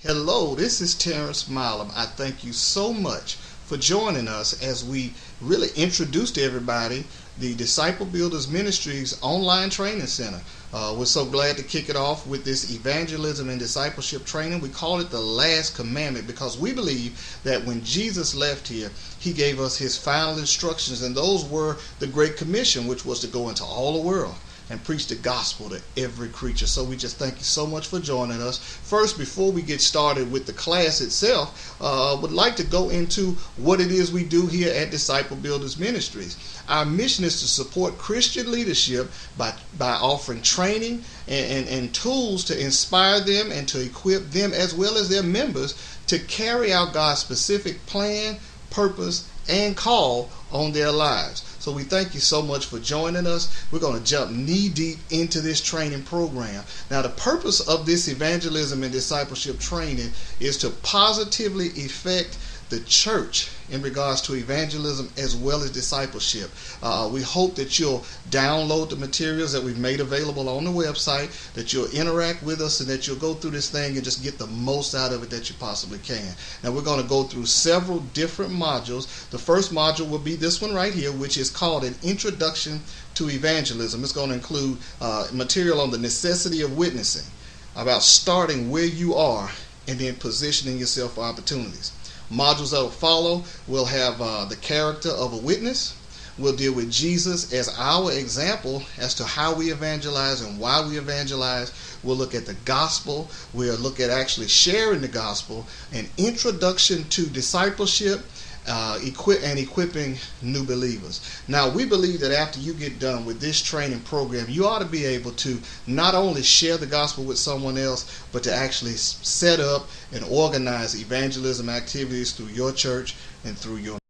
Hello, this is Terrence Milam. I thank you so much for joining us as we really introduce to everybody the Disciple Builders Ministries online training center. We're so glad to kick it off with this evangelism and discipleship training. We call it the Last Commandment because we believe that when Jesus left here, he gave us his final instructions, and those were the Great Commission, which was to go into all the world and preach the gospel to every creature. So we just thank you so much for joining us. First, before we get started with the class itself, would like to go into what it is we do here at Disciple Builders Ministries. Our mission is to support Christian leadership by offering training and tools to inspire them and to equip them as well as their members to carry out God's specific plan, purpose, and call on their lives. So we thank you so much for joining us. We're going to jump knee deep into this training program. Now, the purpose of this evangelism and discipleship training is to positively affect the church in regards to evangelism as well as discipleship. We hope that you'll download the materials that we've made available on the website, that you'll interact with us, and that you'll go through this thing and just get the most out of it that you possibly can. Now, we're going to go through several different modules. The first module will be this one right here, which is called an Introduction to Evangelism. It's going to include material on the necessity of witnessing, about starting where you are and then positioning yourself for opportunities. Modules that will follow will have the character of a witness. We'll deal with Jesus as our example as to how we evangelize and why we evangelize. We'll look at the gospel. We'll look at actually sharing the gospel. An introduction to discipleship, equipping new believers. Now, we believe that after you get done with this training program, you ought to be able to not only share the gospel with someone else, but to actually set up and organize evangelism activities through your church and through your